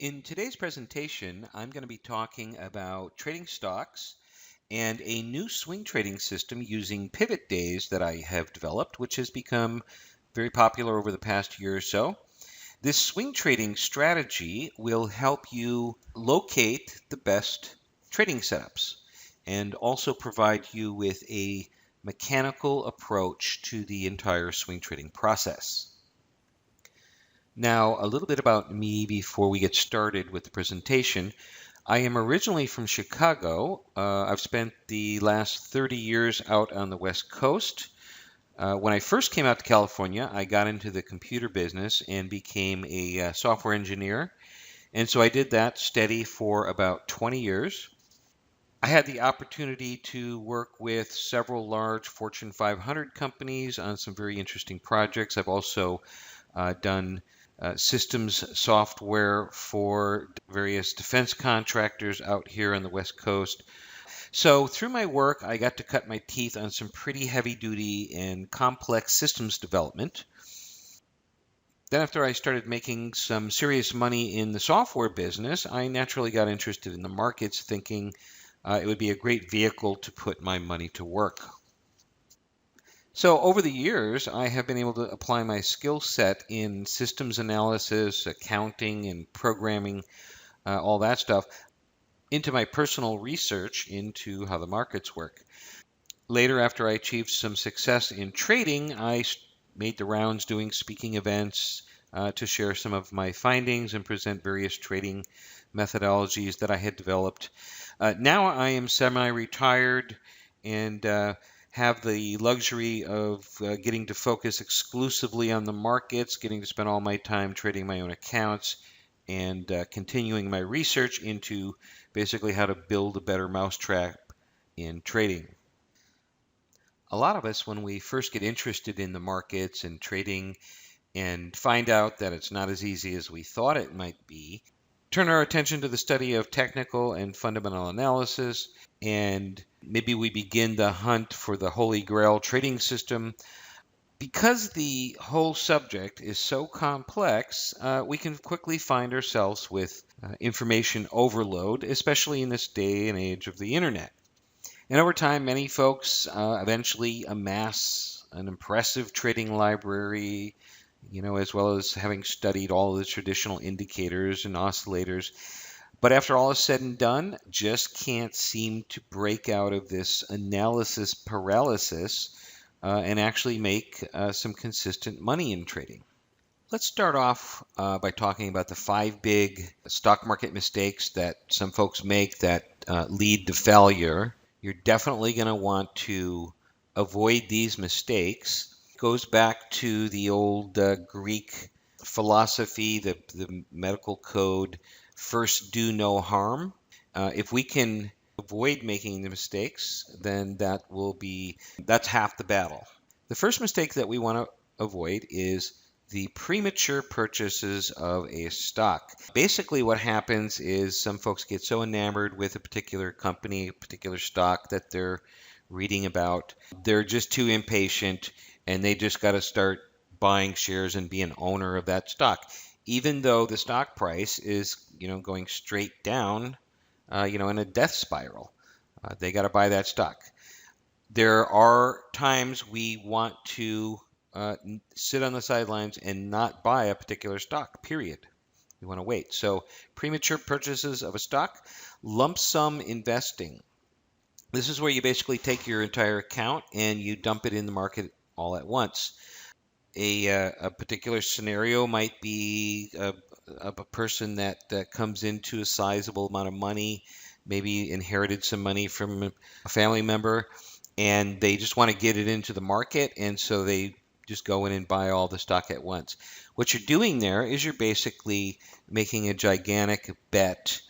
In today's presentation, I'm going to be talking about trading stocks and a new swing trading system using pivot days that I have developed, which has become very popular over the past year or so. This swing trading strategy will help you locate the best trading setups and also provide you with a mechanical approach to the entire swing trading process. Now, a little bit about me before we get started with the presentation. I am originally from Chicago. I've spent the last 30 years out on the West Coast. When I first came out to California, I got into the computer business and became a software engineer. And so I did that steady for about 20 years. I had the opportunity to work with several large Fortune 500 companies on some very interesting projects. I've also done systems software for various defense contractors out here on the West Coast. So through my work, I got to cut my teeth on some pretty heavy duty and complex systems development. Then after I started making some serious money in the software business, I naturally got interested in the markets, thinking it would be a great vehicle to put my money to work. So over the years, I have been able to apply my skill set in systems analysis, accounting, and programming, all that stuff, into my personal research into how the markets work. Later, after I achieved some success in trading, I made the rounds doing speaking events to share some of my findings and present various trading methodologies that I had developed. Now I am semi-retired and have the luxury of getting to focus exclusively on the markets, getting to spend all my time trading my own accounts, and continuing my research into basically how to build a better mousetrap in trading. A lot of us, when we first get interested in the markets and trading and find out that it's not as easy as we thought it might be, turn our attention to the study of technical and fundamental analysis, and maybe we begin the hunt for the Holy Grail trading system. Because the whole subject is so complex, we can quickly find ourselves with information overload, especially in this day and age of the internet. And over time, many folks eventually amass an impressive trading library, as well as having studied all the traditional indicators and oscillators. But after all is said and done, just can't seem to break out of this analysis paralysis and actually make some consistent money in trading. Let's start off by talking about the 5 big stock market mistakes that some folks make that lead to failure. You're definitely going to want to avoid these mistakes. It goes back to the old Greek philosophy, the medical code, first do no harm. If we can avoid making the mistakes, then that's half the battle. The first mistake that we want to avoid is the premature purchases of a stock. Basically what happens is some folks get so enamored with a particular company, a particular stock that they're reading about, they're just too impatient and they just got to start buying shares and be an owner of that stock, even though the stock price is, going straight down, in a death spiral. They got to buy that stock. There are times we want to sit on the sidelines and not buy a particular stock, period. We want to wait. So premature purchases of a stock, lump sum investing. This is where you basically take your entire account and you dump it in the market all at once. A particular scenario might be a person that comes into a sizable amount of money, maybe inherited some money from a family member, and they just want to get it into the market, and so they just go in and buy all the stock at once. What you're doing there is you're basically making a gigantic bet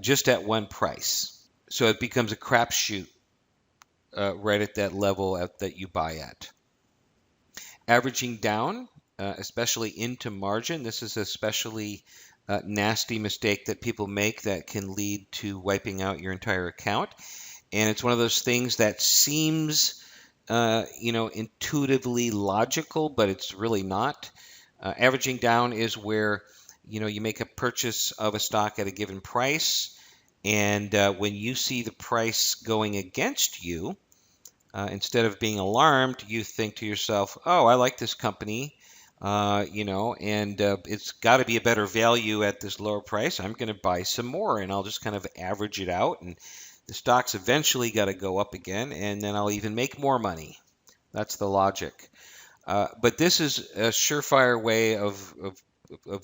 just at one price. So it becomes a crapshoot right at that level that you buy at. Averaging down, especially into margin, this is especially nasty mistake that people make that can lead to wiping out your entire account. And it's one of those things that seems, intuitively logical, but it's really not. Averaging down is where You make a purchase of a stock at a given price, and when you see the price going against you, instead of being alarmed, you think to yourself, "Oh, I like this company, and it's got to be a better value at this lower price. I'm going to buy some more, and I'll just kind of average it out, and the stock's eventually got to go up again, and then I'll even make more money." That's the logic. But this is a surefire way of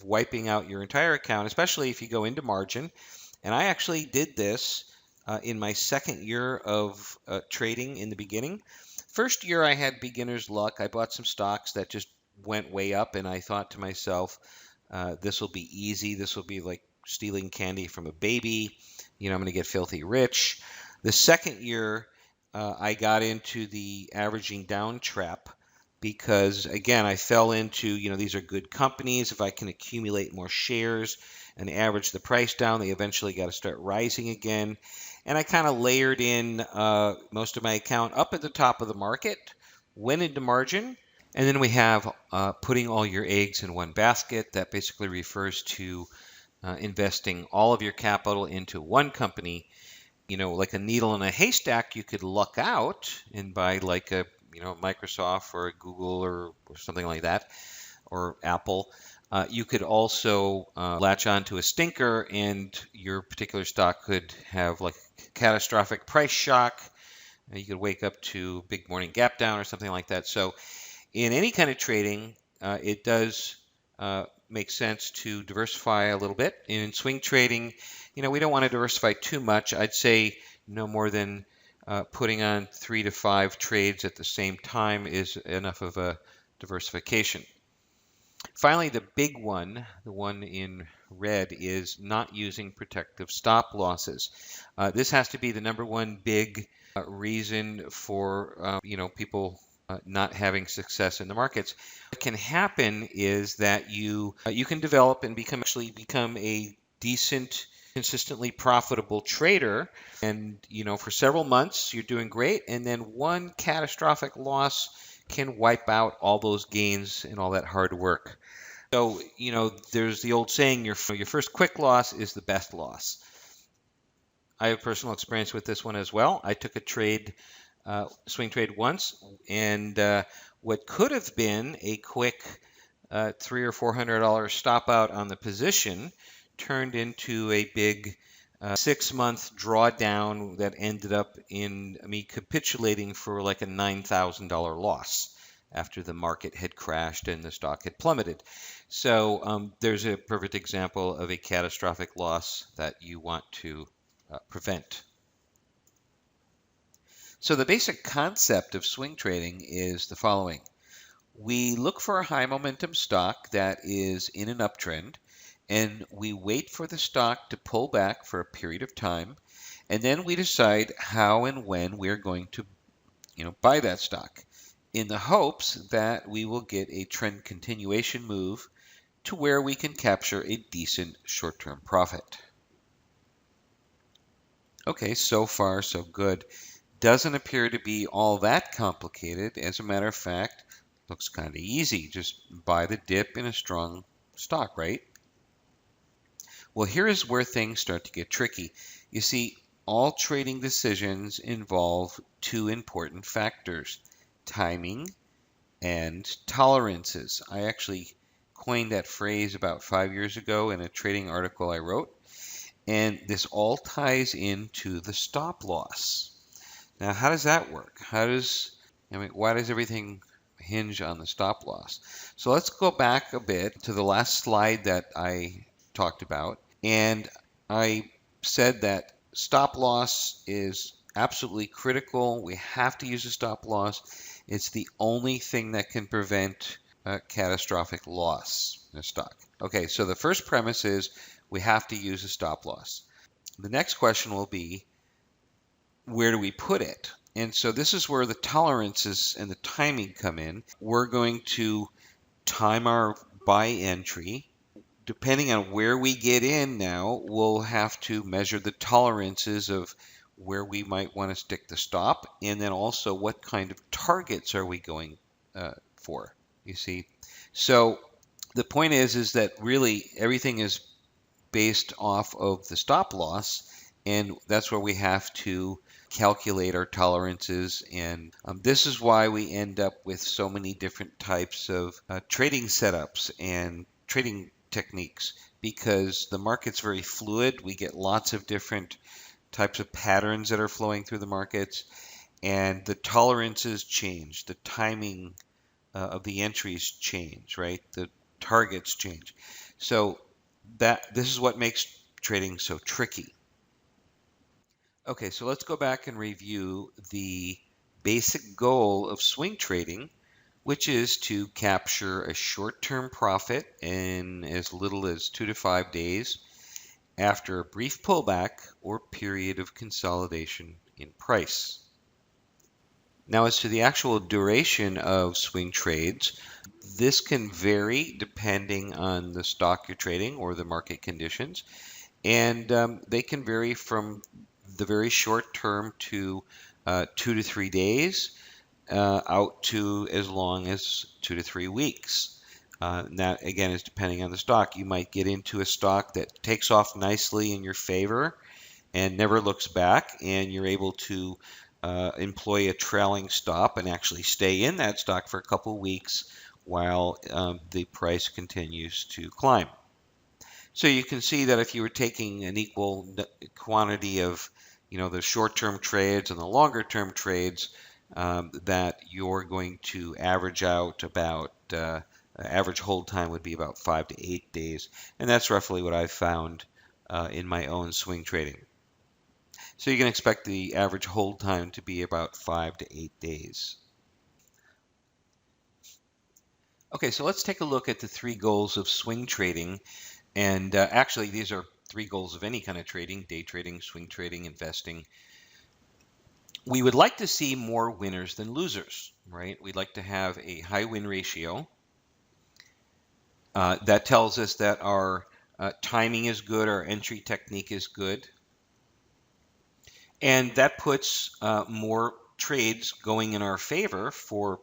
wiping out your entire account, especially if you go into margin. And I actually did this in my second year of trading in the beginning. First year, I had beginner's luck. I bought some stocks that just went way up, and I thought to myself, this will be easy. This will be like stealing candy from a baby. I'm going to get filthy rich. The second year, I got into the averaging down trap because, again, I fell into, these are good companies. If I can accumulate more shares and average the price down, they eventually got to start rising again. And I kind of layered in most of my account up at the top of the market, went into margin, and then we have putting all your eggs in one basket. That basically refers to investing all of your capital into one company. Like a needle in a haystack, you could luck out and buy like a Microsoft or a Google or something like that, or Apple. You could also latch on to a stinker, and your particular stock could have like a catastrophic price shock. You could wake up to big morning gap down or something like that. So in any kind of trading, it does make sense to diversify a little bit. In swing trading, we don't want to diversify too much. I'd say no more than putting on 3 to 5 trades at the same time is enough of a diversification. Finally, the big one, the one in red, is not using protective stop losses. This has to be the number one big reason for people not having success in the markets. What can happen is that you can develop and become a decent, consistently profitable trader, and for several months you're doing great, and then one catastrophic loss can wipe out all those gains and all that hard work. So, there's the old saying, your first quick loss is the best loss. I have personal experience with this one as well. I took a trade, swing trade once, and what could have been a quick $300 or $400 stop out on the position turned into a big 6-month drawdown that ended up in me capitulating for like a $9,000 loss after the market had crashed and the stock had plummeted. So there's a perfect example of a catastrophic loss that you want to prevent. So the basic concept of swing trading is the following. We look for a high momentum stock that is in an uptrend, and we wait for the stock to pull back for a period of time, and then we decide how and when we're going to buy that stock, in the hopes that we will get a trend continuation move to where we can capture a decent short-term profit. Okay, so far so good. Doesn't appear to be all that complicated. As a matter of fact, looks kind of easy. Just buy the dip in a strong stock, right? Well, here is where things start to get tricky. You see, all trading decisions involve two important factors: timing and tolerances. I actually coined that phrase about 5 years ago in a trading article I wrote, and this all ties into the stop loss. Now, how does that work? Why does everything hinge on the stop loss? So let's go back a bit to the last slide that I talked about, and I said that stop loss is absolutely critical. We have to use a stop loss. It's the only thing that can prevent a catastrophic loss in a stock. Okay, so the first premise is we have to use a stop loss. The next question will be, where do we put it? And so this is where the tolerances and the timing come in. We're going to time our buy entry. Depending on where we get in now, we'll have to measure the tolerances of where we might want to stick the stop, and then also what kind of targets are we going for, you see. So The point is that really everything is based off of the stop loss, and that's where we have to calculate our tolerances. And this is why we end up with so many different types of trading setups and trading techniques, because the market's very fluid. We get lots of different types of patterns that are flowing through the markets, and the tolerances change, the timing of the entries change, right? The targets change. So this is what makes trading so tricky. Okay, so let's go back and review the basic goal of swing trading, which is to capture a short-term profit in as little as 2 to 5 days after a brief pullback or period of consolidation in price. Now, as to the actual duration of swing trades, this can vary depending on the stock you're trading or the market conditions, and they can vary from the very short term to 2 to 3 days out to as long as 2 to 3 weeks. And that, again, is depending on the stock. You might get into a stock that takes off nicely in your favor and never looks back, and you're able to employ a trailing stop and actually stay in that stock for a couple of weeks while the price continues to climb. So you can see that if you were taking an equal quantity of, the short-term trades and the longer-term trades, that you're going to average out about average hold time would be about 5 to 8 days, and that's roughly what I've found in my own swing trading. So you can expect the average hold time to be about 5 to 8 days. Okay, so let's take a look at the 3 goals of swing trading. And actually, these are 3 goals of any kind of trading: day trading, swing trading, investing. We would like to see more winners than losers, right? We'd like to have a high win ratio. That tells us that our timing is good, our entry technique is good. And that puts more trades going in our favor for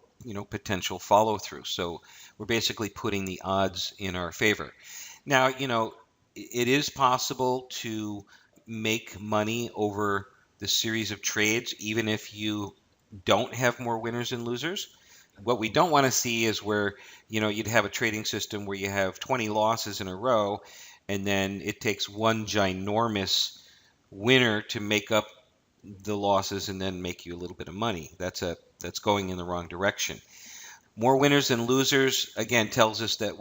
potential follow through. So we're basically putting the odds in our favor. Now, it is possible to make money over the series of trades, even if you don't have more winners and losers. What we don't want to see is where, you'd have a trading system where you have 20 losses in a row, and then it takes one ginormous winner to make up the losses and then make you a little bit of money. That's going in the wrong direction. More winners than losers, again, tells us that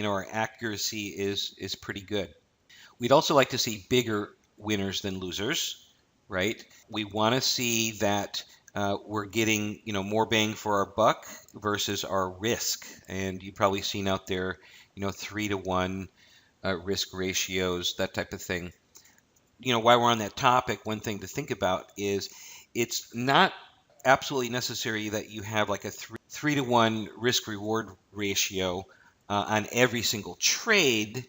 our accuracy is pretty good. We'd also like to see bigger winners than losers, right? We want to see that we're getting, more bang for our buck versus our risk. And you've probably seen out there, 3-to-1 risk ratios, that type of thing. While we're on that topic, one thing to think about is it's not absolutely necessary that you have like a 3-to-1 risk reward ratio on every single trade,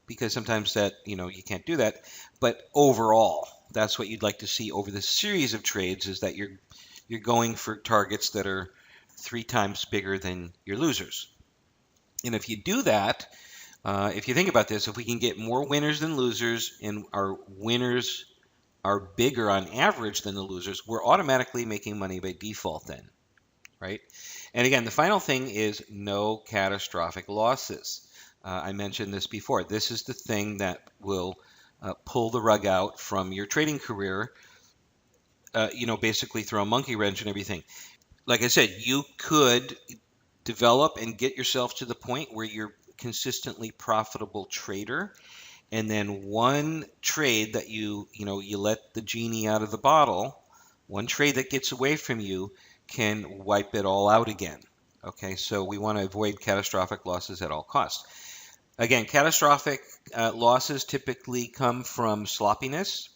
because sometimes that, you can't do that. But overall, that's what you'd like to see over the series of trades, is that you're going for targets that are 3 times bigger than your losers. And if you do that, if you think about this, if we can get more winners than losers and our winners are bigger on average than the losers, we're automatically making money by default then, right? And again, the final thing is no catastrophic losses. I mentioned this before. This is the thing that will pull the rug out from your trading career, basically throw a monkey wrench and everything. Like I said, you could develop and get yourself to the point where you're consistently profitable trader, and then one trade that you let the genie out of the bottle, one trade that gets away from you can wipe it all out again. Okay, so we want to avoid catastrophic losses at all costs. Again, catastrophic losses typically come from sloppiness.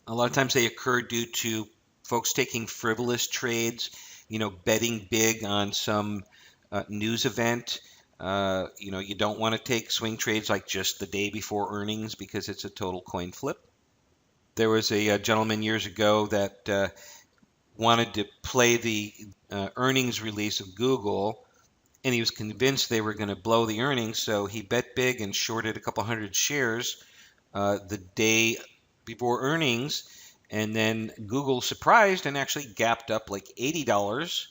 A lot of times they occur due to folks taking frivolous trades, betting big on some news event. You don't want to take swing trades like just the day before earnings, because it's a total coin flip. There was a gentleman years ago that wanted to play the earnings release of Google and he was convinced they were going to blow the earnings, so he bet big and shorted a couple hundred shares the day before earnings, and then Google surprised and actually gapped up like $80,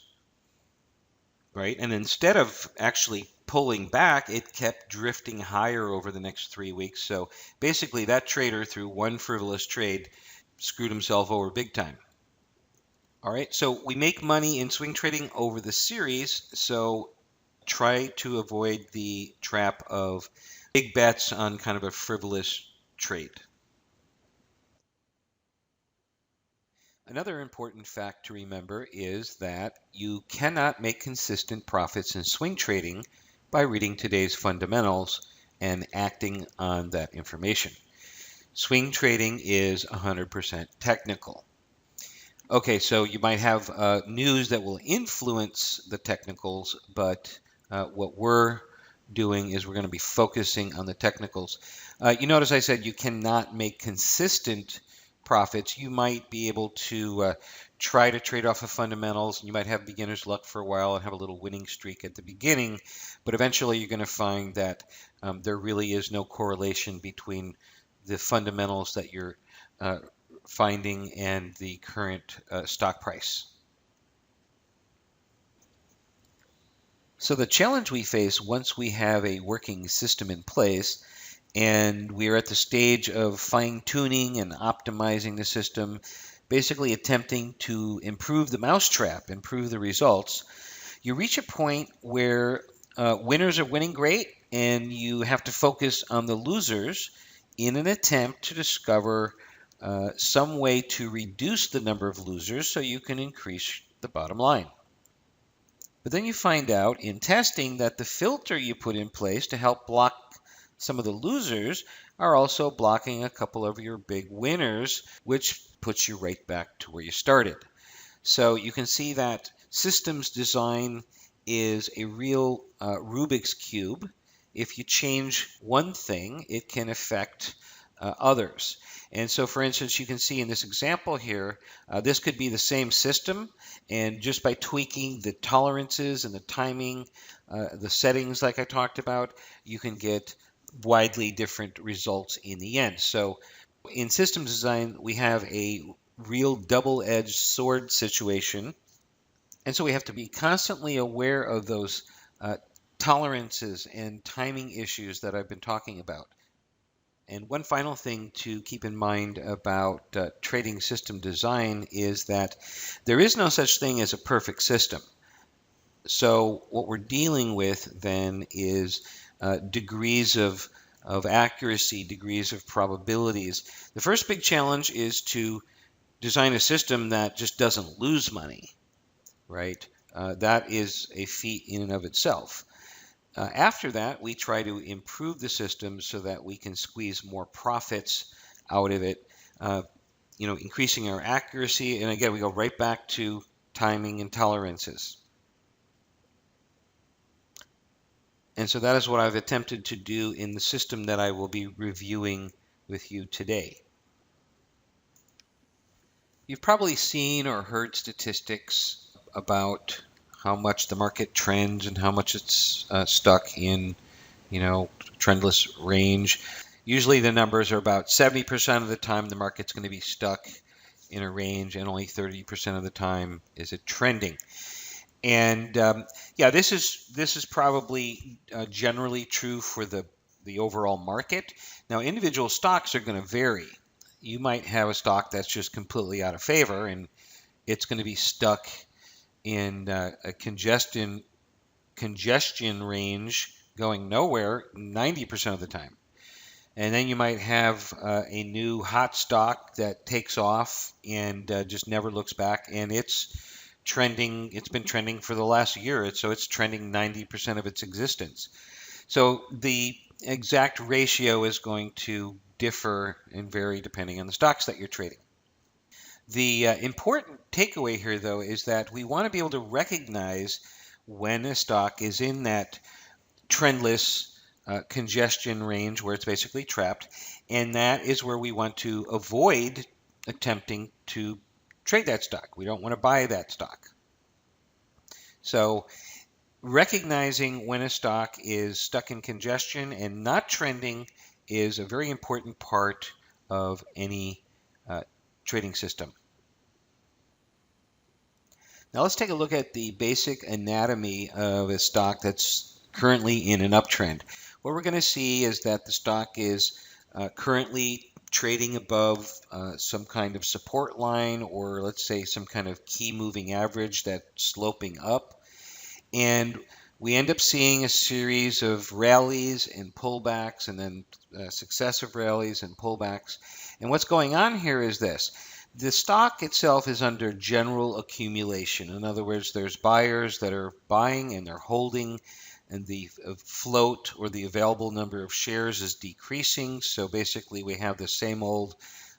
right? And instead of actually pulling back, it kept drifting higher over the next 3 weeks. So basically, that trader, through one frivolous trade, screwed himself over big time. All right, so we make money in swing trading over the series, so try to avoid the trap of big bets on kind of a frivolous trade. Another important fact to remember is that you cannot make consistent profits in swing trading by reading today's fundamentals and acting on that information. Swing trading is 100% technical. Okay, so you might have news that will influence the technicals, but what we're doing is we're going to be focusing on the technicals. You notice I said you cannot make consistent profits. You might be able to try to trade off of fundamentals, and you might have beginner's luck for a while and have a little winning streak at the beginning, but eventually you're going to find that there really is no correlation between the fundamentals that you're finding and the current stock price. So the challenge we face once we have a working system in place and we are at the stage of fine-tuning and optimizing the system, basically attempting to improve the mousetrap, improve the results, you reach a point where winners are winning great and you have to focus on the losers in an attempt to discover some way to reduce the number of losers so you can increase the bottom line. But then you find out in testing that the filter you put in place to help block some of the losers are also blocking a couple of your big winners, which puts you right back to where you started. So you can see that systems design is a real Rubik's Cube. If you change one thing, it can affect others. And so, for instance, you can see in this example here, this could be the same system, and just by tweaking the tolerances and the timing, the settings like I talked about, you can get widely different results in the end. So in systems design, we have a real double-edged sword situation, and so we have to be constantly aware of those tolerances and timing issues that I've been talking about. And one final thing to keep in mind about trading system design is that there is no such thing as a perfect system. So what we're dealing with then is degrees of accuracy, degrees of probabilities. The first big challenge is to design a system that just doesn't lose money, right? That is a feat in and of itself. After that, we try to improve the system so that we can squeeze more profits out of it, increasing our accuracy. And again, we go right back to timing and tolerances. And so that is what I've attempted to do in the system that I will be reviewing with you today. You've probably seen or heard statistics about how much the market trends and how much it's stuck in, trendless range. Usually the numbers are about 70% of the time the market's going to be stuck in a range, and only 30% of the time is it trending. And this is probably generally true for the overall market. Now, individual stocks are going to vary. You might have a stock that's just completely out of favor, and it's going to be stuck in a congestion range going nowhere 90% of the time. And then you might have a new hot stock that takes off and just never looks back, and it's been trending for the last year, so it's trending 90% of its existence. So the exact ratio is going to differ and vary depending on the stocks that you're trading. The important takeaway here, though, is that we want to be able to recognize when a stock is in that trendless congestion range where it's basically trapped, and that is where we want to avoid attempting to trade that stock. We don't want to buy that stock. So Recognizing when a stock is stuck in congestion and not trending is a very important part of any uh, trading system. Now let's take a look at the basic anatomy of a stock that's currently in an uptrend. What we're going to see is that the stock is currently trading above some kind of support line, or let's say some kind of key moving average that's sloping up. And we end up seeing a series of rallies and pullbacks and then successive rallies and pullbacks. And what's going on here is this. The stock itself is under general accumulation. In other words, there's buyers that are buying and they're holding, and the float or the available number of shares is decreasing. So basically, we have the same old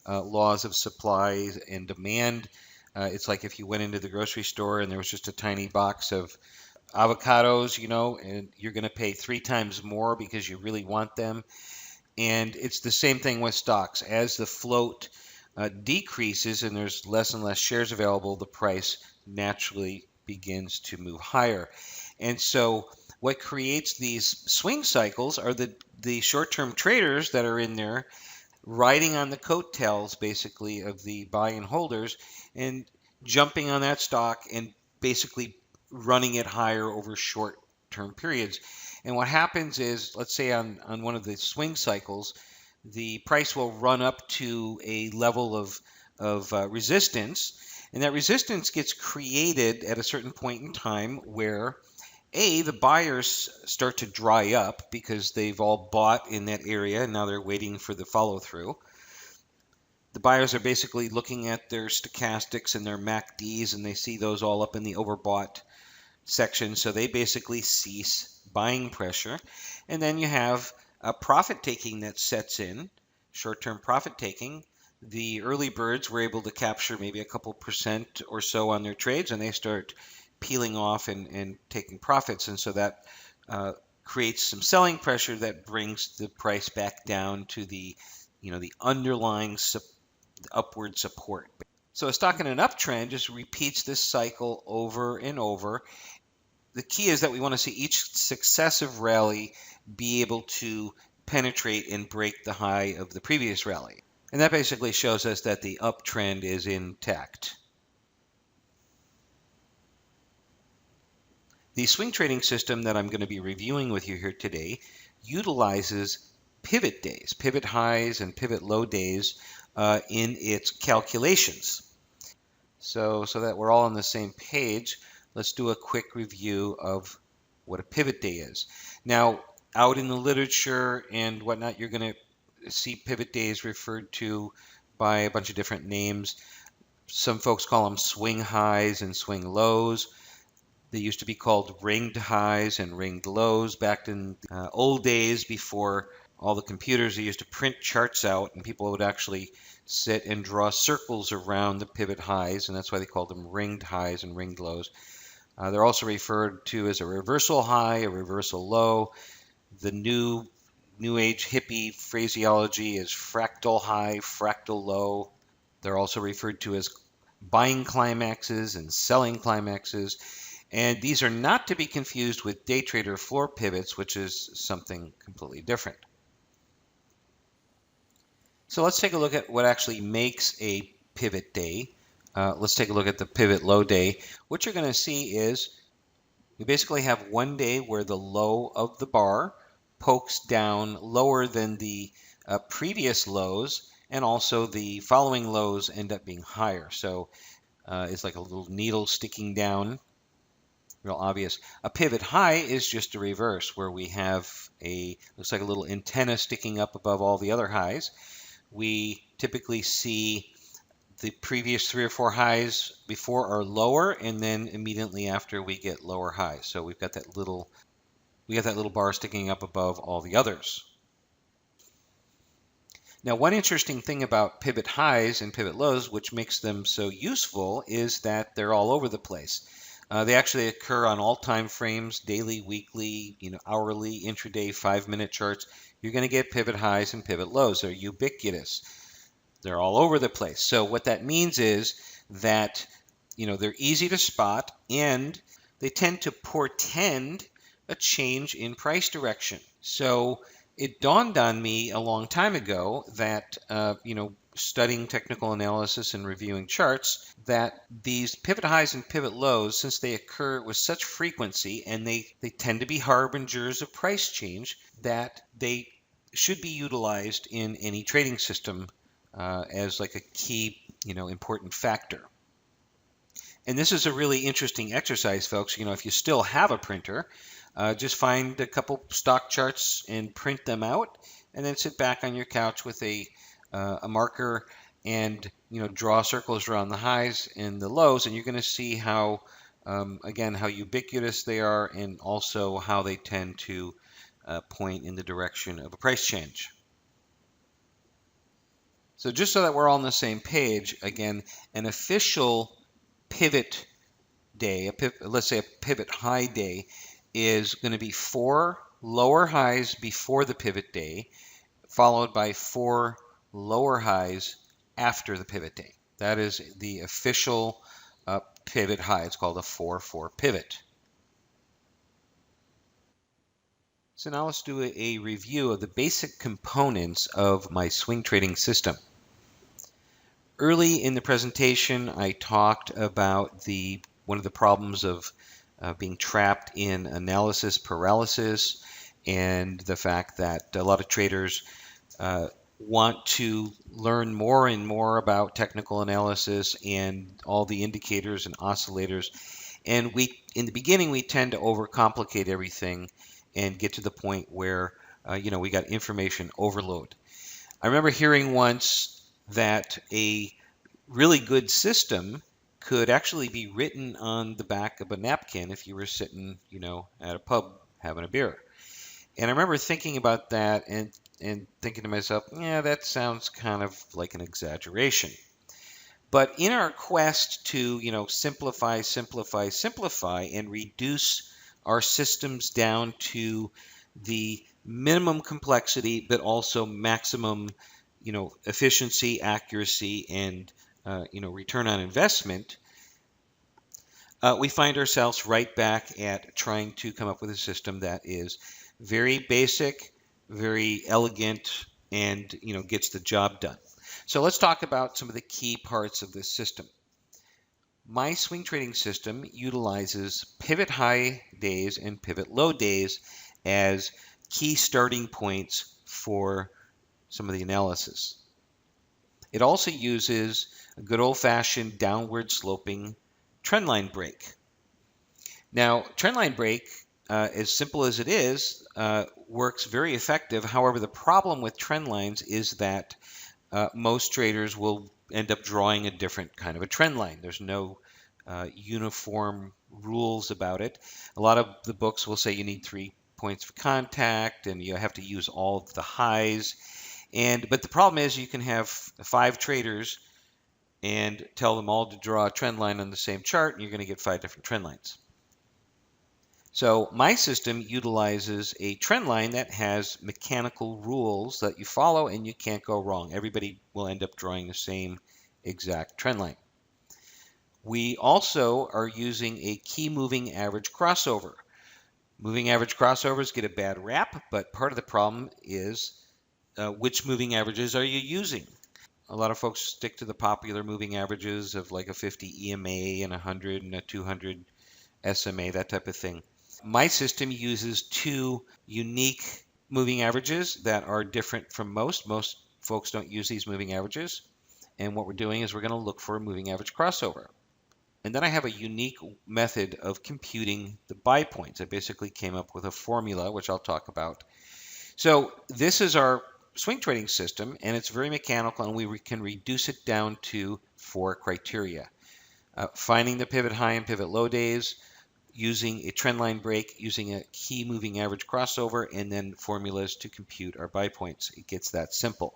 laws of supply and demand. It's like if you went into the grocery store and there was just a tiny box of avocados, and you're going to pay 3 times more because you really want them. And it's the same thing with stocks. As the float decreases and there's less and less shares available, the price naturally begins to move higher. And so what creates these swing cycles are the short-term traders that are in there riding on the coattails, basically, of the buy and holders and jumping on that stock and basically running it higher over short-term periods. And what happens is, let's say on one of the swing cycles, the price will run up to a level of resistance, and that resistance gets created at a certain point in time where the buyers start to dry up because they've all bought in that area and now they're waiting for the follow through. The buyers are basically looking at their stochastics and their MACDs, and they see those all up in the overbought section, so they basically cease buying pressure. And then you have a profit taking that sets in, short-term profit taking. The early birds were able to capture maybe a couple percent or so on their trades, and they start peeling off and taking profits, and so that creates some selling pressure that brings the price back down to the underlying upward support. So a stock in an uptrend just repeats this cycle over and over. The key is that we want to see each successive rally be able to penetrate and break the high of the previous rally. And that basically shows us that the uptrend is intact. The swing trading system that I'm going to be reviewing with you here today utilizes pivot days, pivot highs and pivot low days in its calculations. So that we're all on the same page, let's do a quick review of what a pivot day is. Now, out in the literature and whatnot, you're going to see pivot days referred to by a bunch of different names. Some folks call them swing highs and swing lows. They used to be called ringed highs and ringed lows back in old days before all the computers. They used to print charts out, and people would actually sit and draw circles around the pivot highs, and that's why they called them ringed highs and ringed lows. They're also referred to as a reversal high, a reversal low. The new age hippie phraseology is fractal high, fractal low. They're also referred to as buying climaxes and selling climaxes. And these are not to be confused with day trader floor pivots, which is something completely different. So let's take a look at what actually makes a pivot day. Let's take a look at the pivot low day. What you're going to see is we basically have one day where the low of the bar pokes down lower than the previous lows, and also the following lows end up being higher. So it's like a little needle sticking down. Real obvious. A pivot high is just a reverse, where we have looks like a little antenna sticking up above all the other highs. We typically see the previous 3 or 4 highs before are lower, and then immediately after we get lower highs. So we've got that little bar sticking up above all the others. Now, one interesting thing about pivot highs and pivot lows, which makes them so useful, is that they're all over the place. They actually occur on all time frames, daily, weekly, hourly, intraday, 5-minute charts. You're going to get pivot highs and pivot lows. They're ubiquitous. They're all over the place. So what that means is that they're easy to spot, and they tend to portend a change in price direction. So it dawned on me a long time ago that, studying technical analysis and reviewing charts, that these pivot highs and pivot lows, since they occur with such frequency and they tend to be harbingers of price change, that they should be utilized in any trading system as like a key, important factor. And this is a really interesting exercise, folks. If you still have a printer, just find a couple stock charts and print them out, and then sit back on your couch with a marker and draw circles around the highs and the lows, and you're going to see how, again, how ubiquitous they are, and also how they tend to point in the direction of a price change. So just so that we're all on the same page, again, an official pivot day, let's say a pivot high day, is going to be 4 lower highs before the pivot day, followed by 4 lower highs after the pivot day. That is the official pivot high. It's called a 4-4 pivot. So now let's do a review of the basic components of my swing trading system. Early in the presentation, I talked about one of the problems of being trapped in analysis paralysis, and the fact that a lot of traders want to learn more and more about technical analysis and all the indicators and oscillators. And in the beginning, we tend to overcomplicate everything and get to the point where we got information overload. I remember hearing once that a really good system could actually be written on the back of a napkin if you were sitting, at a pub having a beer. And I remember thinking about that and thinking to myself, yeah, that sounds kind of like an exaggeration. But in our quest to, simplify, and reduce our systems down to the minimum complexity, but also maximum, efficiency, accuracy, and return on investment, we find ourselves right back at trying to come up with a system that is very basic, very elegant, and gets the job done. So let's talk about some of the key parts of this system. My swing trading system utilizes pivot high days and pivot low days as key starting points for some of the analysis. It also uses a good old-fashioned downward sloping trendline break. Now, trendline break, as simple as it is, works very effective. However, the problem with trend lines is that most traders will end up drawing a different kind of a trend line. There's no uniform rules about it. A lot of the books will say you need 3 points of contact and you have to use all of the highs. But the problem is you can have 5 traders and tell them all to draw a trend line on the same chart, and you're going to get 5 different trend lines. So my system utilizes a trend line that has mechanical rules that you follow, and you can't go wrong. Everybody will end up drawing the same exact trend line. We also are using a key moving average crossover. Moving average crossovers get a bad rap, but part of the problem is which moving averages are you using? A lot of folks stick to the popular moving averages of like a 50 EMA and 100 and a 200 SMA, that type of thing. My system uses 2 unique moving averages that are different from most. Most folks don't use these moving averages. And what we're doing is we're going to look for a moving average crossover. And then I have a unique method of computing the buy points. I basically came up with a formula, which I'll talk about. So this is our swing trading system, and it's very mechanical, and we can reduce it down to 4 criteria. Finding the pivot high and pivot low days, using a trend line break, using a key moving average crossover, and then formulas to compute our buy points. It gets that simple.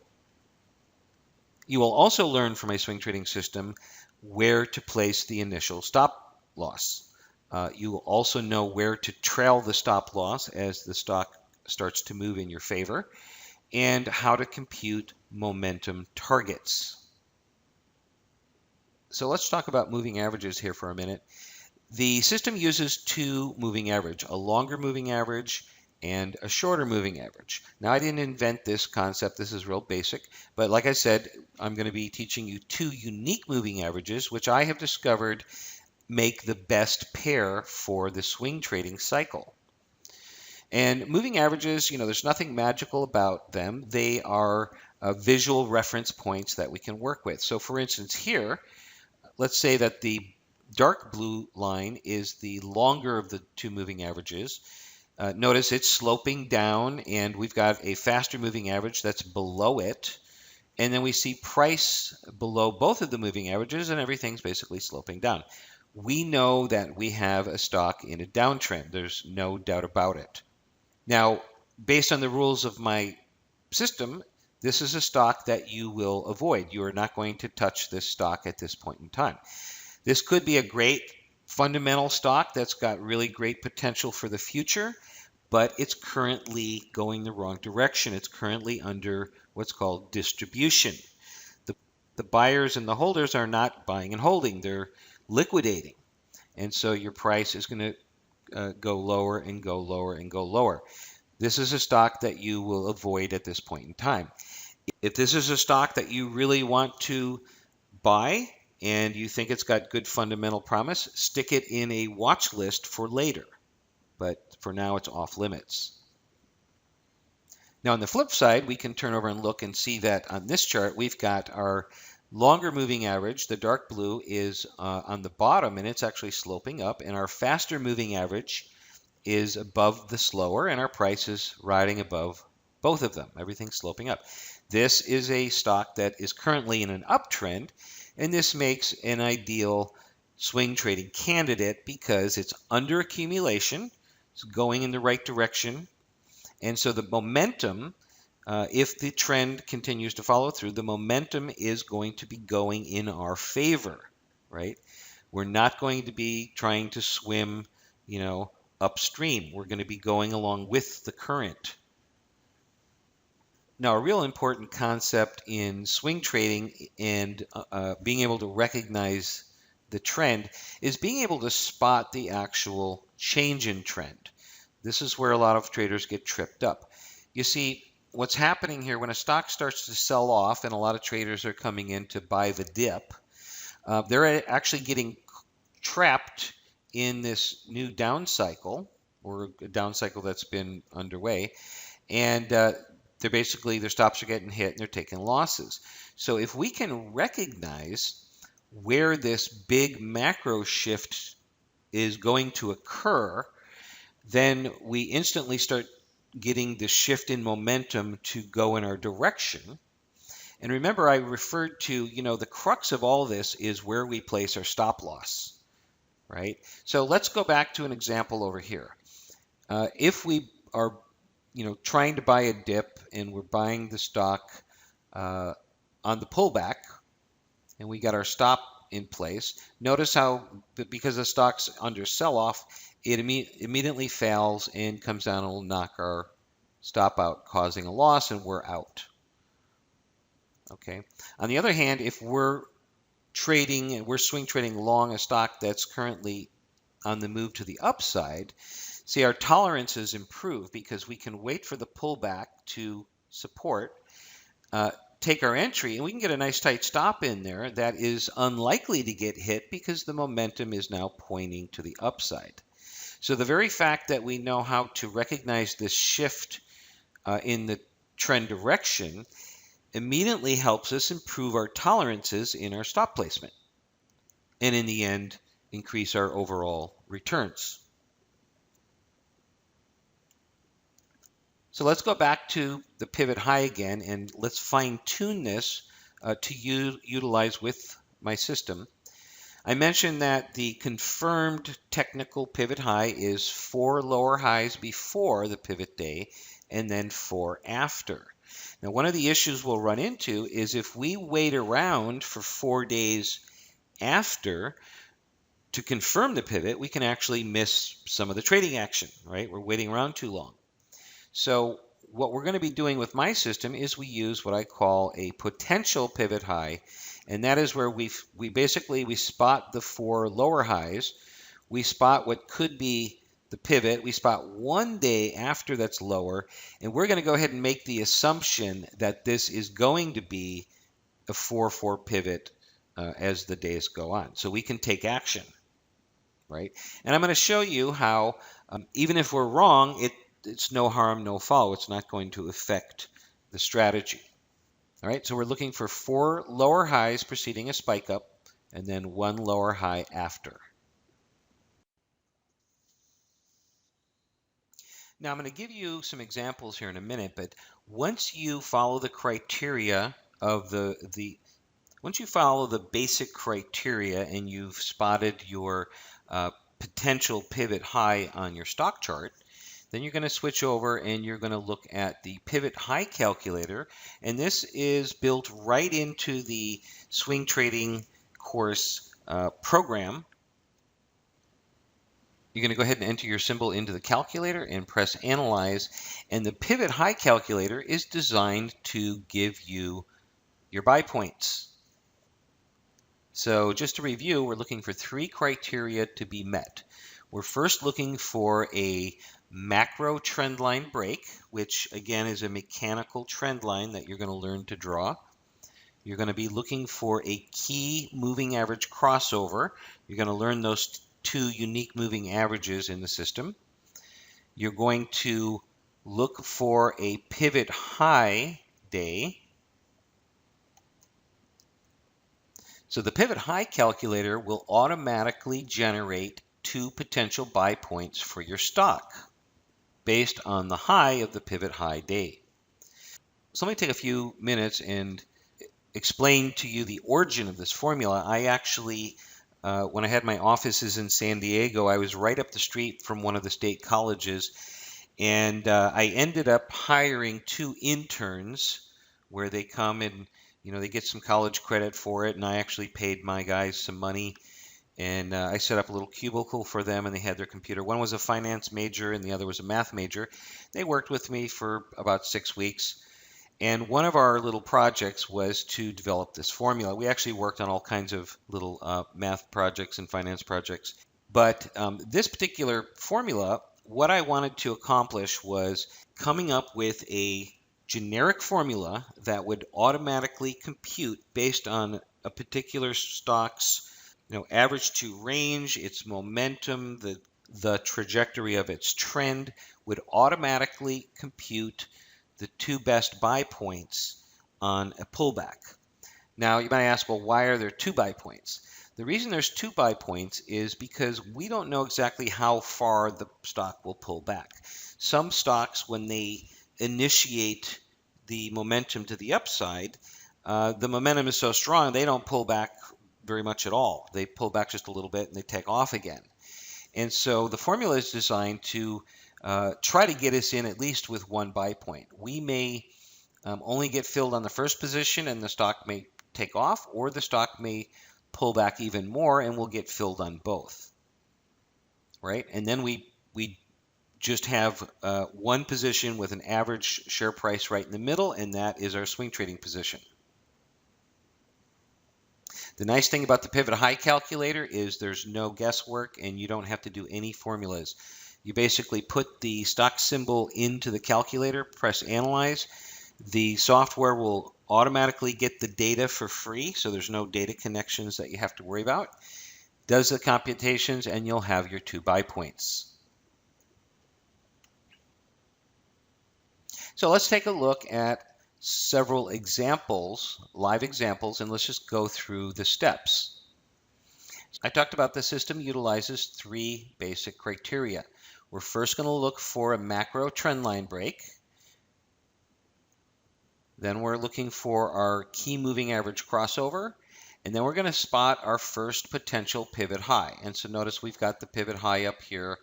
You will also learn from my swing trading system where to place the initial stop loss. You will also know where to trail the stop loss as the stock starts to move in your favor, and how to compute momentum targets. So let's talk about moving averages here for a minute. The system uses two moving average, a longer moving average and a shorter moving average. Now, I didn't invent this concept. This is real basic. But like I said, I'm going to be teaching you two unique moving averages, which I have discovered make the best pair for the swing trading cycle. And moving averages, there's nothing magical about them. They are visual reference points that we can work with. So for instance, here, let's say that the dark blue line is the longer of the two moving averages. Notice it's sloping down, and we've got a faster moving average that's below it. And then we see price below both of the moving averages, and everything's basically sloping down. We know that we have a stock in a downtrend. There's no doubt about it. Now, based on the rules of my system, this is a stock that you will avoid. You are not going to touch this stock at this point in time. This could be a great fundamental stock that's got really great potential for the future, but it's currently going the wrong direction. It's currently under what's called distribution. The buyers and the holders are not buying and holding. They're liquidating. And so your price is going to go lower and go lower and go lower. This is a stock that you will avoid at this point in time. If this is a stock that you really want to buy and you think it's got good fundamental promise, stick it in a watch list for later. But for now, it's off limits. Now, on the flip side, we can turn over and look and see that on this chart, we've got our longer moving average. The dark blue is on the bottom, and it's actually sloping up. And our faster moving average is above the slower, and our price is riding above both of them. Everything's sloping up. This is a stock that is currently in an uptrend, and this makes an ideal swing trading candidate because it's under accumulation. It's going in the right direction. And so the momentum, if the trend continues to follow through, the momentum is going to be going in our favor, right? We're not going to be trying to swim, upstream. We're going to be going along with the current. Now, a real important concept in swing trading and being able to recognize the trend is being able to spot the actual change in trend. This is where a lot of traders get tripped up. You see, what's happening here when a stock starts to sell off and a lot of traders are coming in to buy the dip, they're actually getting trapped in this new down cycle, or a down cycle that's been underway, and their stops are getting hit and they're taking losses. So if we can recognize where this big macro shift is going to occur, then we instantly start getting the shift in momentum to go in our direction. And remember, I referred to, the crux of all this is where we place our stop loss, right? So let's go back to an example over here. If we are, trying to buy a dip and we're buying the stock on the pullback and we got our stop in place, notice how, because the stock's under sell-off, it immediately fails and comes down and will knock our stop out, causing a loss, and we're out. Okay. On the other hand, if we're trading and we're swing trading long a stock that's currently on the move to the upside, see, our tolerances improve because we can wait for the pullback to support, take our entry, and we can get a nice tight stop in there that is unlikely to get hit because the momentum is now pointing to the upside. So the very fact that we know how to recognize this shift in the trend direction immediately helps us improve our tolerances in our stop placement, and in the end, increase our overall returns. So let's go back to the pivot high again, and let's fine-tune this to utilize with my system. I mentioned that the confirmed technical pivot high is 4 lower highs before the pivot day and then 4 after. Now, one of the issues we'll run into is if we wait around for 4 days after to confirm the pivot, we can actually miss some of the trading action, right? We're waiting around too long. So what we're going to be doing with my system is we use what I call a potential pivot high, and that is where we basically spot the 4 lower highs. we spot what could be the pivot. We spot one day after that's lower, and we're going to go ahead and make the assumption that this is going to be a 4-4 pivot as the days go on. So we can take action, right? And I'm going to show you how, even if we're wrong, it's no harm, no foul. It's not going to affect the strategy. All right, so we're looking for 4 lower highs preceding a spike up, and then 1 lower high after. Now I'm going to give you some examples here in a minute, but once you follow the criteria of once you follow the basic criteria and you've spotted your potential pivot high on your stock chart, then you're going to switch over and you're going to look at the pivot high calculator, and this is built right into the swing trading course program. You're going to go ahead and enter your symbol into the calculator and press Analyze. And the Pivot High calculator is designed to give you your buy points. So just to review, we're looking for 3 criteria to be met. We're first looking for a macro trend line break, which again is a mechanical trend line that you're going to learn to draw. You're going to be looking for a key moving average crossover. You're going to learn those 2 unique moving averages in the system. You're going to look for a pivot high day. So the pivot high calculator will automatically generate 2 potential buy points for your stock based on the high of the pivot high day. So let me take a few minutes and explain to you the origin of this formula. I actually, when I had my offices in San Diego, I was right up the street from one of the state colleges, and I ended up hiring 2 interns where they come and they get some college credit for it, and I actually paid my guys some money, and I set up a little cubicle for them, and they had their computer. One was a finance major, and the other was a math major. They worked with me for about 6 weeks. And one of our little projects was to develop this formula. We actually worked on all kinds of little math projects and finance projects. But this particular formula, what I wanted to accomplish was coming up with a generic formula that would automatically compute based on a particular stock's average to range, its momentum, the trajectory of its trend would automatically compute the 2 best buy points on a pullback. Now you might ask, well, why are there 2 buy points? The reason there's 2 buy points is because we don't know exactly how far the stock will pull back. Some stocks, when they initiate the momentum to the upside, the momentum is so strong they don't pull back very much at all. They pull back just a little bit and they take off again. And so the formula is designed to try to get us in at least with 1 buy point. We may only get filled on the first position and the stock may take off, or the stock may pull back even more and we'll get filled on both, right? And then we just have 1 position with an average share price right in the middle, and that is our swing trading position. The nice thing about the Pivot High calculator is there's no guesswork and you don't have to do any formulas. You basically put the stock symbol into the calculator, press Analyze. The software will automatically get the data for free, so there's no data connections that you have to worry about. Does the computations, and you'll have your 2 buy points. So let's take a look at several examples, live examples, and let's just go through the steps. I talked about the system utilizes 3 basic criteria. We're first going to look for a macro trend line break. Then we're looking for our key moving average crossover. And then we're going to spot our first potential pivot high. And so notice we've got the pivot high up here,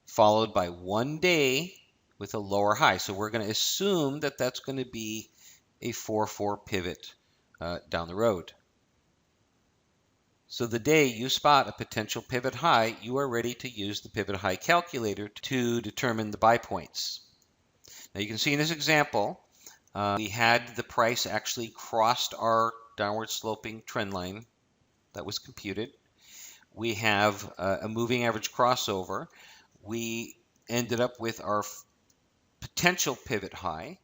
followed by 1 day with a lower high. So we're going to assume that that's going to be a 4-4 pivot down the road. So the day you spot a potential pivot high, you are ready to use the Pivot High calculator to determine the buy points. Now you can see in this example, we had the price actually crossed our downward sloping trend line that was computed. we have a moving average crossover. We ended up with our potential pivot high.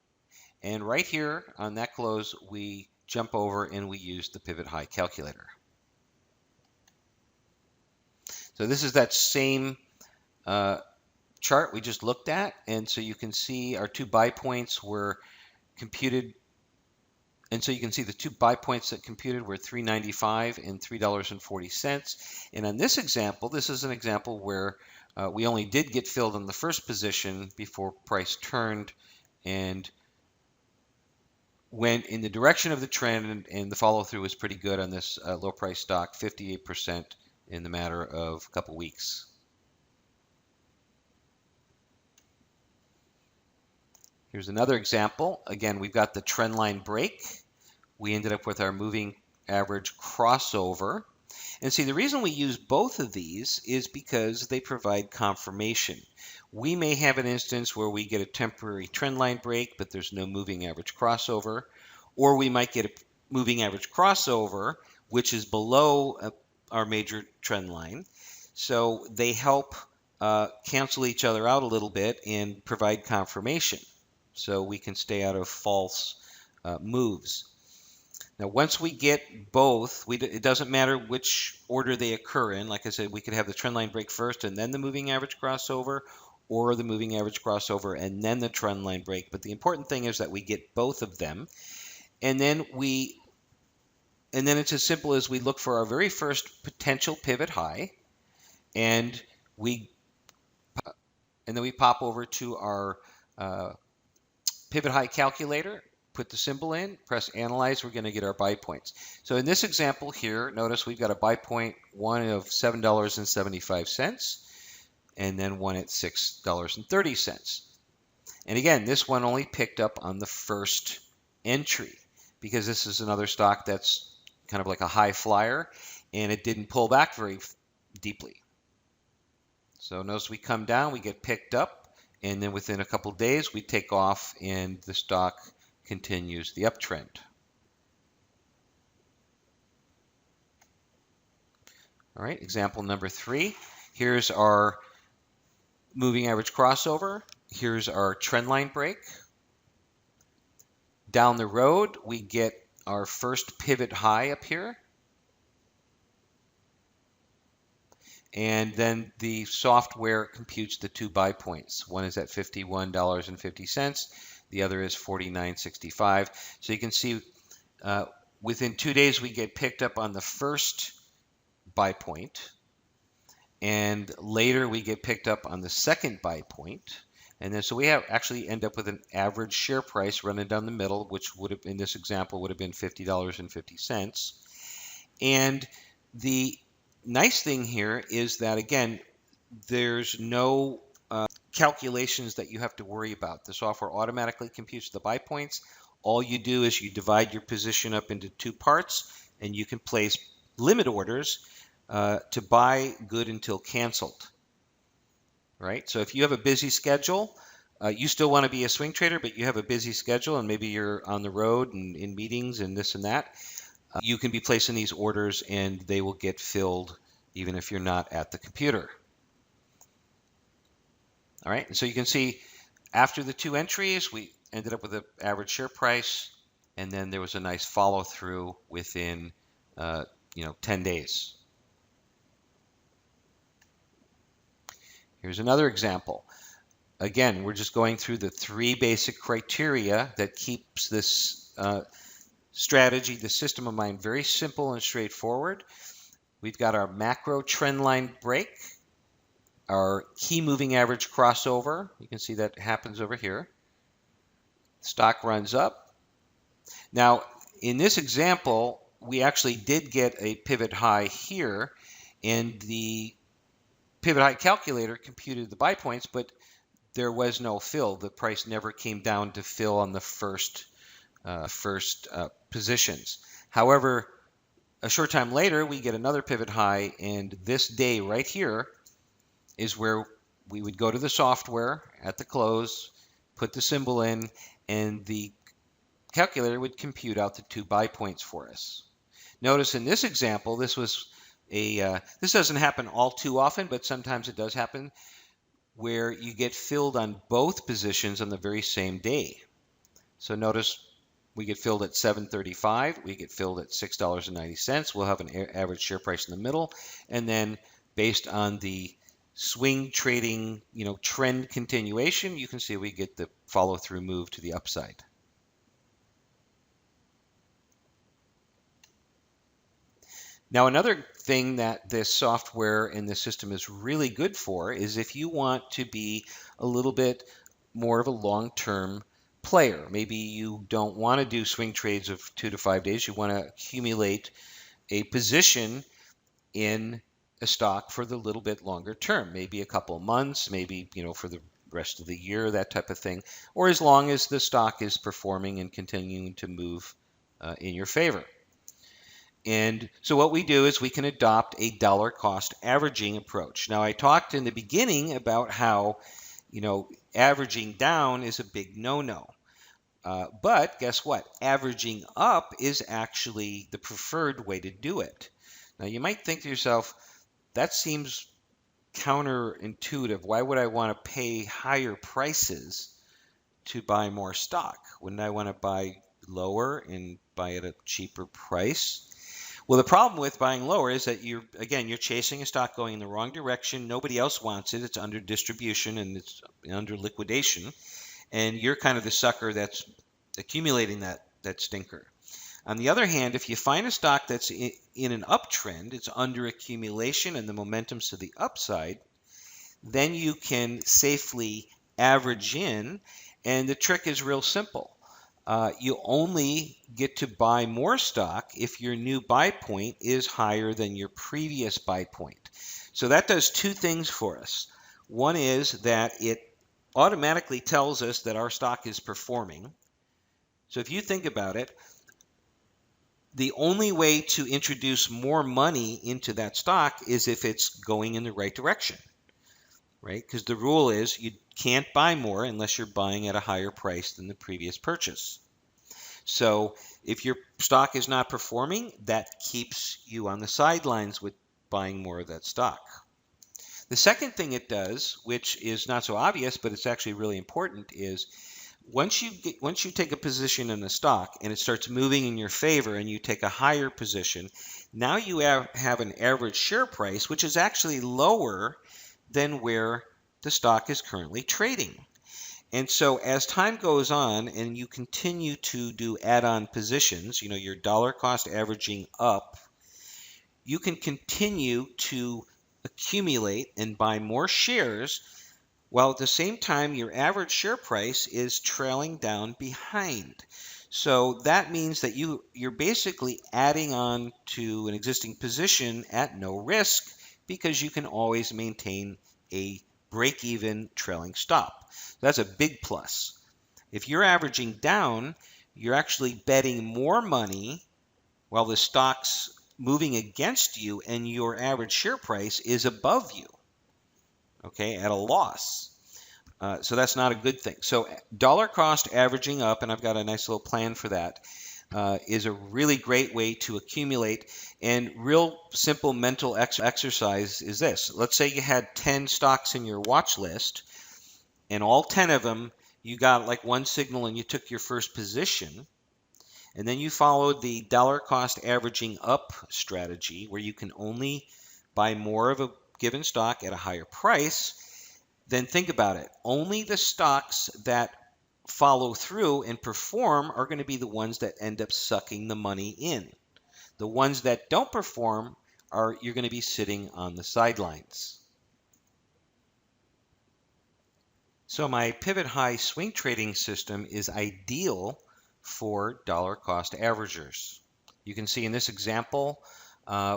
And right here on that close, we jump over and we use the pivot high calculator. So this is that same chart we just looked at. And so you can see our two buy points were computed. And so you can see the two buy points that computed were $3.95 and $3.40. And on this example, this is an example where we only did get filled in the first position before price turned and went in the direction of the trend, and the follow through was pretty good on this low price stock, 58% in the matter of a couple weeks. Here's another example. Again, we've got the trend line break. We ended up with our moving average crossover. And see, the reason we use both of these is because they provide confirmation. We may have an instance where we get a temporary trend line break, but there's no moving average crossover. Or we might get a moving average crossover, which is below our major trend line. So they help cancel each other out a little bit and provide confirmation. So we can stay out of false moves. Now, once we get both, it doesn't matter which order they occur in. Like I said, we could have the trend line break first and then the moving average crossover, or the moving average crossover and then the trend line break. But the important thing is that we get both of them. And then it's as simple as we look for our very first potential pivot high, and then we pop over to our pivot high calculator, put the symbol in, press analyze, we're going to get our buy points. So in this example here, notice we've got a buy point, one of $7.75, and then one at $6.30. And again, this one only picked up on the first entry because this is another stock that's kind of like a high flyer, and it didn't pull back very deeply. So notice we come down, we get picked up, and then within a couple days we take off and the stock continues the uptrend. All right, example number 3. Here's our moving average crossover. Here's our trend line break. Down the road, we get our first pivot high up here. And then the software computes the two buy points. One is at $51.50. The other is $49.65. So you can see within 2 days we get picked up on the first buy point, and later we get picked up on the second buy point. And then so we actually end up with an average share price running down the middle, which would have, in this example, would have been $50.50. And the nice thing here is that, again, there's no calculations that you have to worry about. The software automatically computes the buy points. All you do is you divide your position up into two parts, and you can place limit orders to buy good until canceled. Right? So if you have a busy schedule, you still want to be a swing trader, but you have a busy schedule and maybe you're on the road and in meetings and this and that, you can be placing these orders and they will get filled even if you're not at the computer. All right, and so you can see after the two entries, we ended up with an average share price, and then there was a nice follow through within 10 days. Here's another example. Again, we're just going through the 3 basic criteria that keeps this strategy, the system of mine, very simple and straightforward. We've got our macro trend line break, our key moving average crossover. You can see that happens over here. Stock runs up. Now, in this example, we actually did get a pivot high here, and the pivot high calculator computed the buy points, but there was no fill. The price never came down to fill on the first positions. However, a short time later, we get another pivot high, and this day right here is where we would go to the software at the close, put the symbol in, and the calculator would compute out the two buy points for us. Notice in this example, this was this doesn't happen all too often, but sometimes it does happen where you get filled on both positions on the very same day. So notice we get filled at 735, we get filled at $6.90. We'll have an average share price in the middle, and then based on the swing trading, trend continuation, you can see we get the follow-through move to the upside. Now, another thing that this software and this system is really good for is if you want to be a little bit more of a long-term player. Maybe you don't want to do swing trades of 2 to 5 days. You want to accumulate a position in a stock for the little bit longer term, maybe a couple of months, maybe, for the rest of the year, that type of thing, or as long as the stock is performing and continuing to move in your favor. And so what we do is we can adopt a dollar cost averaging approach. Now, I talked in the beginning about how, averaging down is a big no-no. But guess what? Averaging up is actually the preferred way to do it. Now, you might think to yourself, that seems counterintuitive. Why would I want to pay higher prices to buy more stock? Wouldn't I want to buy lower and buy at a cheaper price? Well, the problem with buying lower is that you're chasing a stock going in the wrong direction. Nobody else wants it. It's under distribution and it's under liquidation. And you're kind of the sucker that's accumulating that stinker. On the other hand, if you find a stock that's in an uptrend, it's under accumulation and the momentum's to the upside, then you can safely average in. And the trick is real simple. You only get to buy more stock if your new buy point is higher than your previous buy point. So that does two things for us. One is that it automatically tells us that our stock is performing. So if you think about it, the only way to introduce more money into that stock is if it's going in the right direction, right? Because the rule is you can't buy more unless you're buying at a higher price than the previous purchase. So if your stock is not performing, that keeps you on the sidelines with buying more of that stock. The second thing it does, which is not so obvious, but it's actually really important, is once you take a position in a stock and it starts moving in your favor and you take a higher position, now you have an average share price, which is actually lower than where the stock is currently trading. And so as time goes on and you continue to do add-on positions, your dollar cost averaging up, you can continue to accumulate and buy more shares while at the same time your average share price is trailing down behind. So that means that you're basically adding on to an existing position at no risk because you can always maintain a break-even trailing stop. That's a big plus. If you're averaging down, you're actually betting more money while the stock's moving against you and your average share price is above you, okay, at a loss. So that's not a good thing. So dollar cost averaging up, and I've got a nice little plan for that, is a really great way to accumulate. And real simple mental exercise is this. Let's say you had 10 stocks in your watch list, and all 10 of them, you got like one signal and you took your first position. And then you followed the dollar cost averaging up strategy where you can only buy more of a given stock at a higher price. Then think about it. Only the stocks that follow through and perform are going to be the ones that end up sucking the money in. The ones that don't perform you're going to be sitting on the sidelines. So my pivot high swing trading system is ideal for dollar cost averagers. You can see in this example,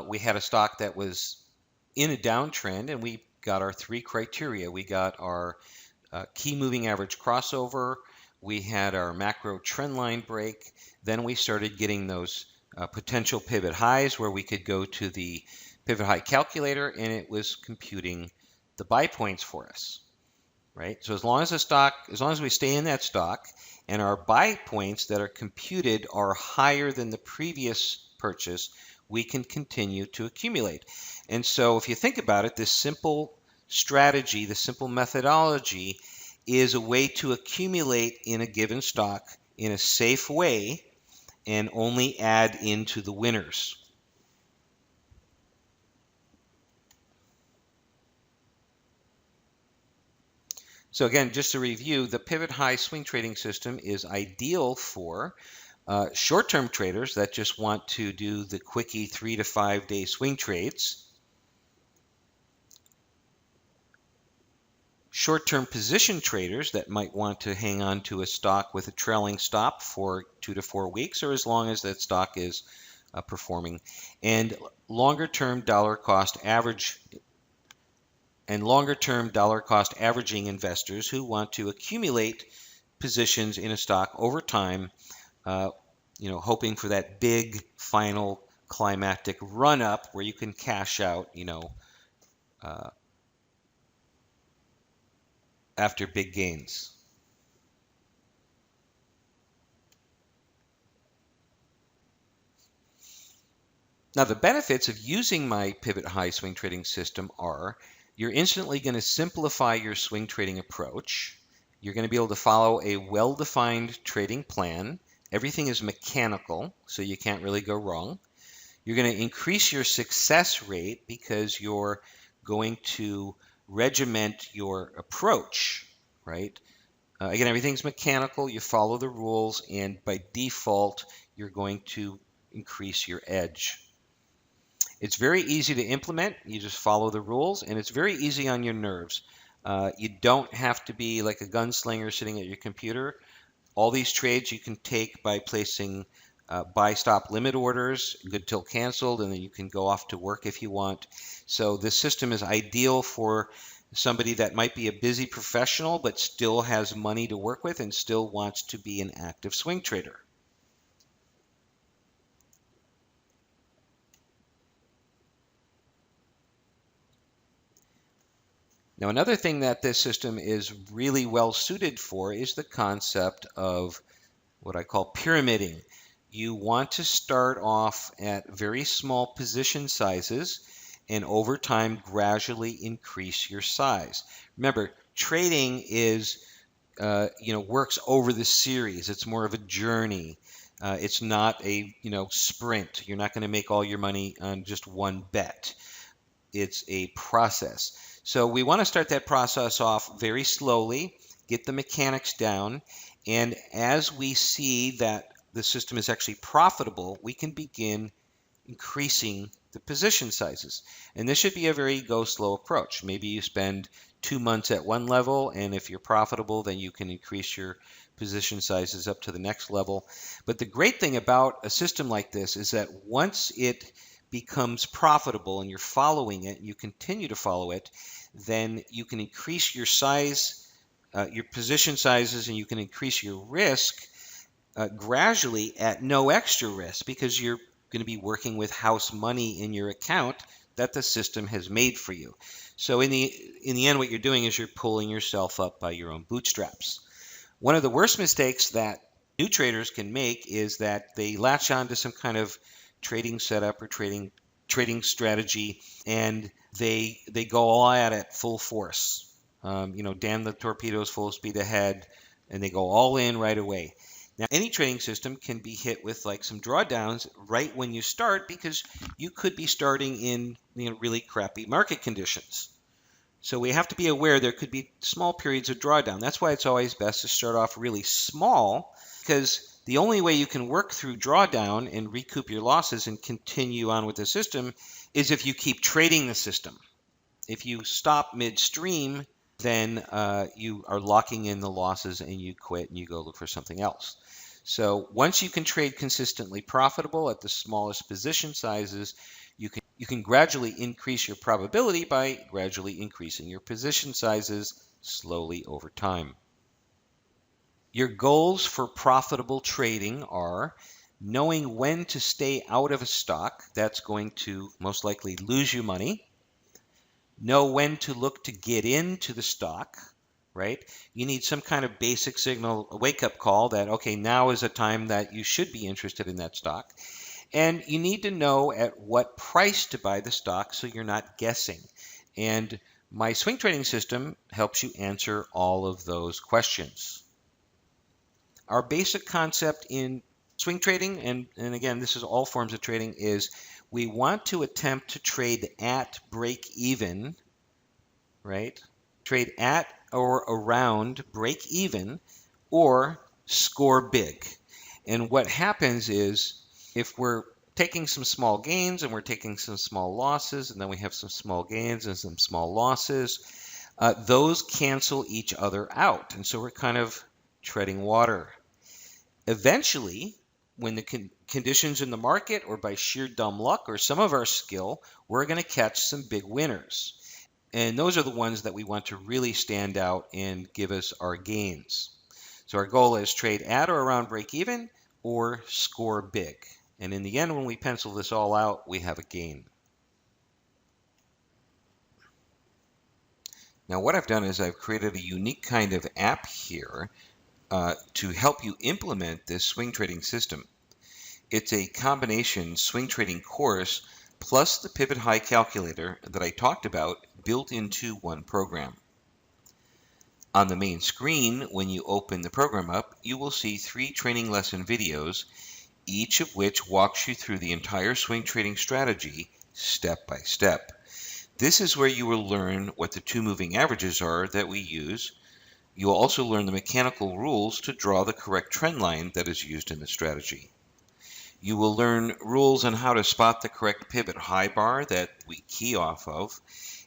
we had a stock that was in a downtrend and we got our three criteria. We got our key moving average crossover, we had our macro trend line break, then we started getting those potential pivot highs where we could go to the pivot high calculator and it was computing the buy points for us, right? So as long as we stay in that stock and our buy points that are computed are higher than the previous purchase, we can continue to accumulate. And so if you think about it, this simple strategy, the simple methodology is a way to accumulate in a given stock in a safe way and only add into the winners. So again, just to review, the pivot high swing trading system is ideal for short-term traders that just want to do the quickie 3 to 5 day swing trades. Short-term position traders that might want to hang on to a stock with a trailing stop for 2 to 4 weeks or as long as that stock is performing. And longer-term dollar cost averaging investors who want to accumulate positions in a stock over time, hoping for that big final climactic run up where you can cash out, after big gains. Now, the benefits of using my pivot high swing trading system are you're instantly going to simplify your swing trading approach. You're going to be able to follow a well-defined trading plan. Everything is mechanical, so you can't really go wrong. You're going to increase your success rate because you're going to regiment your approach, right? Again, everything's mechanical. You follow the rules, and by default, you're going to increase your edge. It's very easy to implement. You just follow the rules, and it's very easy on your nerves. You don't have to be like a gunslinger sitting at your computer. All these trades you can take by placing buy stop limit orders, good till canceled, and then you can go off to work if you want. So this system is ideal for somebody that might be a busy professional but still has money to work with and still wants to be an active swing trader. Now, another thing that this system is really well suited for is the concept of what I call pyramiding. You want to start off at very small position sizes and over time gradually increase your size. Remember, trading is, works over the series. It's more of a journey. It's not a, sprint. You're not going to make all your money on just one bet. It's a process. So we want to start that process off very slowly, get the mechanics down, and as we see that the system is actually profitable, we can begin increasing the position sizes. And this should be a very go slow approach. Maybe you spend 2 months at one level, and if you're profitable, then you can increase your position sizes up to the next level. But the great thing about a system like this is that once it becomes profitable and you're following it, and you continue to follow it, then you can increase your size, your position sizes, and you can increase your risk gradually at no extra risk because you're going to be working with house money in your account that the system has made for you. So in the end, what you're doing is you're pulling yourself up by your own bootstraps. One of the worst mistakes that new traders can make is that they latch on to some kind of trading setup or trading strategy, and they go all at it full force. Damn the torpedoes, full speed ahead, and they go all in right away. Now, any trading system can be hit with like some drawdowns right when you start because you could be starting in really crappy market conditions. So we have to be aware there could be small periods of drawdown. That's why it's always best to start off really small, because the only way you can work through drawdown and recoup your losses and continue on with the system is if you keep trading the system. If you stop midstream, then you are locking in the losses and you quit and you go look for something else. So once you can trade consistently profitable at the smallest position sizes, you can gradually increase your probability by gradually increasing your position sizes slowly over time. Your goals for profitable trading are knowing when to stay out of a stock that's going to most likely lose you money, know when to look to get into the stock, right? You need some kind of basic signal, a wake-up call that, okay, now is a time that you should be interested in that stock. And you need to know at what price to buy the stock so you're not guessing. And my swing trading system helps you answer all of those questions. Our basic concept in swing trading, and again, this is all forms of trading, is we want to attempt to trade at break even, right? Trade at or around break even or score big. And what happens is if we're taking some small gains and we're taking some small losses, and then we have some small gains and some small losses, those cancel each other out. And so we're kind of treading water. Eventually, when the conditions in the market or by sheer dumb luck or some of our skill, we're going to catch some big winners. And those are the ones that we want to really stand out and give us our gains. So our goal is trade at or around break even or score big. And in the end, when we pencil this all out, we have a gain. Now what I've done is I've created a unique kind of app here to help you implement this swing trading system. It's a combination swing trading course plus the pivot high calculator that I talked about built into one program. On the main screen, when you open the program up, you will see 3 training lesson videos, each of which walks you through the entire swing trading strategy step by step. This is where you will learn what the 2 moving averages are that we use. You will also learn the mechanical rules to draw the correct trend line that is used in the strategy. You will learn rules on how to spot the correct pivot high bar that we key off of.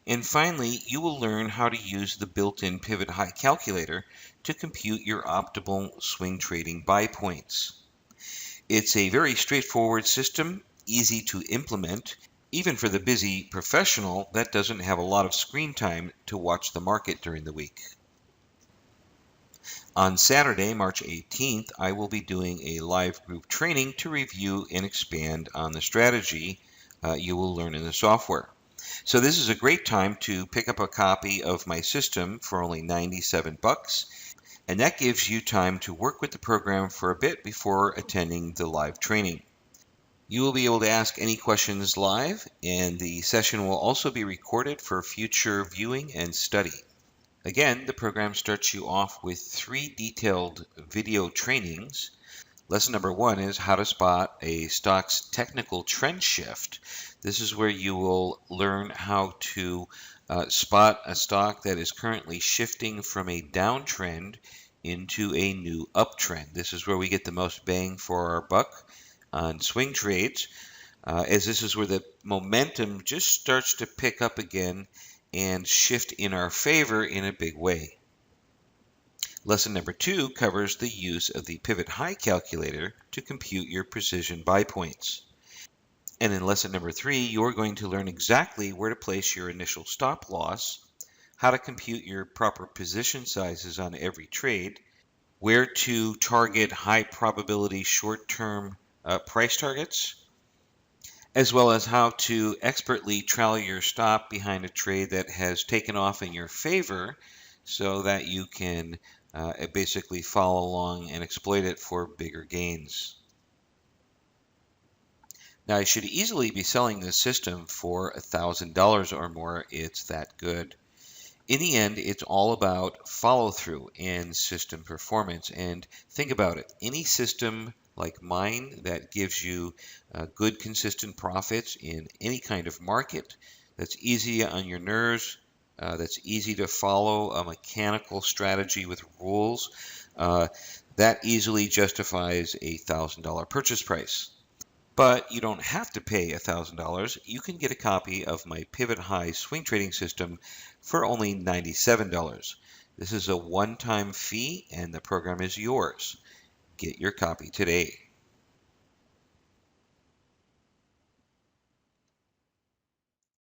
And finally, you will learn how to use the built-in pivot high calculator to compute your optimal swing trading buy points. It's a very straightforward system, easy to implement, even for the busy professional that doesn't have a lot of screen time to watch the market during the week. On Saturday, March 18th, I will be doing a live group training to review and expand on the strategy you will learn in the software. So this is a great time to pick up a copy of my system for only $97, and that gives you time to work with the program for a bit before attending the live training. You will be able to ask any questions live, and the session will also be recorded for future viewing and study. Again, the program starts you off with 3 detailed video trainings. Lesson number 1 is how to spot a stock's technical trend shift. This is where you will learn how to spot a stock that is currently shifting from a downtrend into a new uptrend. This is where we get the most bang for our buck on swing trades, as this is where the momentum just starts to pick up again and shift in our favor in a big way. Lesson number 2 covers the use of the pivot high calculator to compute your precision buy points. And in lesson number 3, you're going to learn exactly where to place your initial stop loss, how to compute your proper position sizes on every trade, where to target high probability short-term price targets, as well as how to expertly trail your stop behind a trade that has taken off in your favor so that you can basically follow along and exploit it for bigger gains. Now, I should easily be selling this system for $1,000 or more. It's that good. In the end, it's all about follow-through and system performance. And think about it. Any system like mine that gives you good, consistent profits in any kind of market, that's easy on your nerves, that's easy to follow, a mechanical strategy with rules, that easily justifies a $1,000 purchase price. But you don't have to pay $1,000. You can get a copy of my Pivot High swing trading system for only $97. This is a one-time fee and the program is yours. Get your copy today.